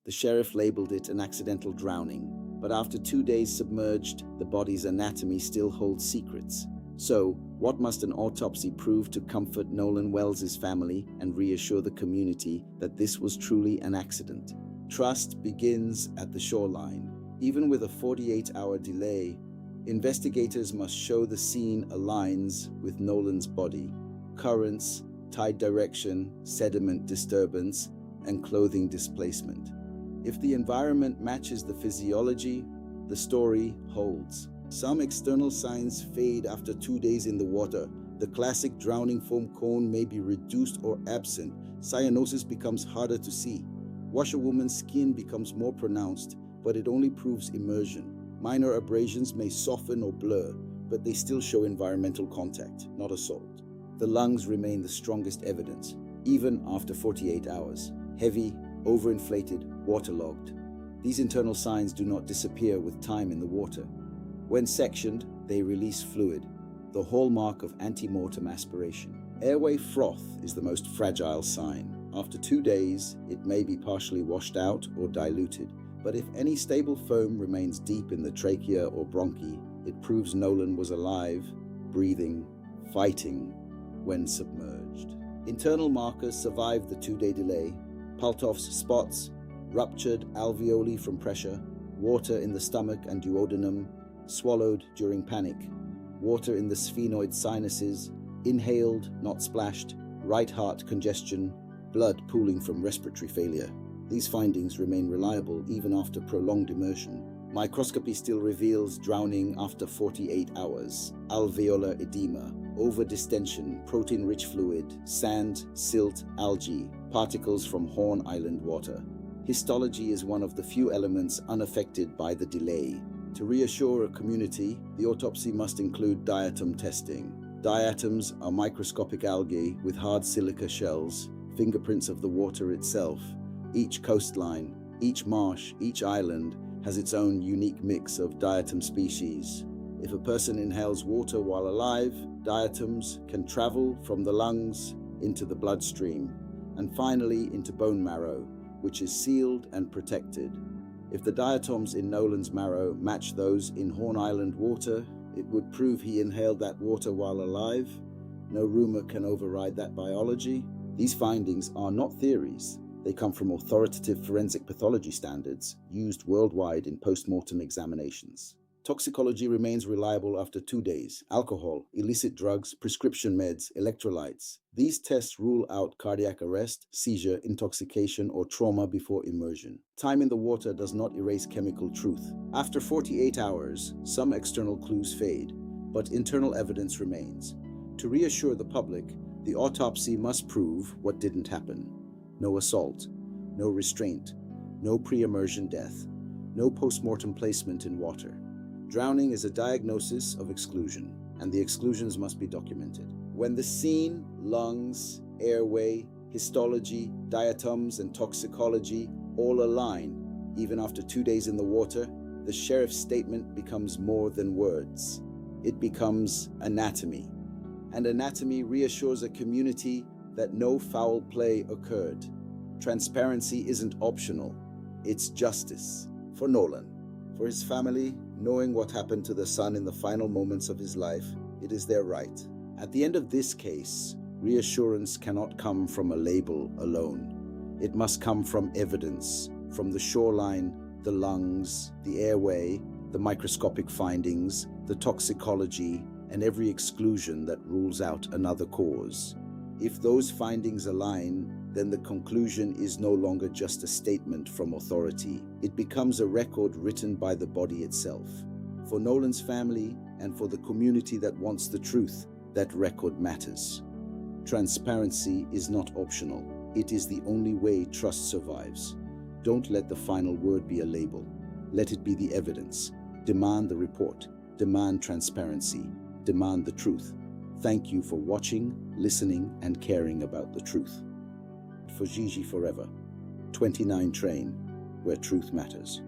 The sheriff labeled it an accidental drowning, but after 2 days submerged, the body's anatomy still holds secrets. So, what must an autopsy prove to comfort Nolan Wells' family and reassure the community that this was truly an accident? Trust begins at the shoreline. Even with a 48-hour delay, investigators must show the scene aligns with Nolan's body. Currents, tide direction, sediment disturbance, and clothing displacement. If the environment matches the physiology, the story holds. Some external signs fade after 2 days in the water. The classic drowning foam cone may be reduced or absent. Cyanosis becomes harder to see. Washerwoman's skin becomes more pronounced, but it only proves immersion. Minor abrasions may soften or blur, but they still show environmental contact, not assault. The lungs remain the strongest evidence, even after 48 hours. Heavy, overinflated, waterlogged. These internal signs do not disappear with time in the water. When sectioned, they release fluid, the hallmark of antemortem aspiration. Airway froth is the most fragile sign. After 2 days, it may be partially washed out or diluted, but if any stable foam remains deep in the trachea or bronchi, it proves Nolan was alive, breathing, fighting when submerged. Internal markers survived the 2-day delay. Paltoff's spots, ruptured alveoli from pressure, water in the stomach and duodenum, swallowed during panic, water in the sphenoid sinuses, inhaled, not splashed, right heart congestion, blood pooling from respiratory failure. These findings remain reliable even after prolonged immersion. Microscopy still reveals drowning after 48 hours, alveolar edema, overdistension, protein-rich fluid, sand, silt, algae, particles from Horn Island water. Histology is one of the few elements unaffected by the delay. To reassure a community, the autopsy must include diatom testing. Diatoms are microscopic algae with hard silica shells, fingerprints of the water itself. Each coastline, each marsh, each island has its own unique mix of diatom species. If a person inhales water while alive, diatoms can travel from the lungs into the bloodstream, and finally into bone marrow, which is sealed and protected. If the diatoms in Nolan's marrow match those in Horn Island water, it would prove he inhaled that water while alive. No rumor can override that biology. These findings are not theories. They come from authoritative forensic pathology standards used worldwide in post-mortem examinations. Toxicology remains reliable after 2 days. Alcohol, illicit drugs, prescription meds, electrolytes. These tests rule out cardiac arrest, seizure, intoxication, or trauma before immersion. Time in the water does not erase chemical truth. After 48 hours, some external clues fade, but internal evidence remains. To reassure the public, the autopsy must prove what didn't happen. No assault, no restraint, no pre-immersion death, no post-mortem placement in water. Drowning is a diagnosis of exclusion, and the exclusions must be documented. When the scene, lungs, airway, histology, diatoms, and toxicology all align, even after 2 days in the water, the sheriff's statement becomes more than words. It becomes anatomy. And anatomy reassures a community that no foul play occurred. Transparency isn't optional, it's justice. For Nolan, for his family, knowing what happened to the son in the final moments of his life, it is their right. At the end of this case, reassurance cannot come from a label alone. It must come from evidence, from the shoreline, the lungs, the airway, the microscopic findings, the toxicology, and every exclusion that rules out another cause. If those findings align, then the conclusion is no longer just a statement from authority. It becomes a record written by the body itself. For Nolan's family and for the community that wants the truth, that record matters. Transparency is not optional. It is the only way trust survives. Don't let the final word be a label. Let it be the evidence. Demand the report. Demand transparency. Demand the truth. Thank you for watching, listening, and caring about the truth. For Gigi Forever, 29 Train, where truth matters.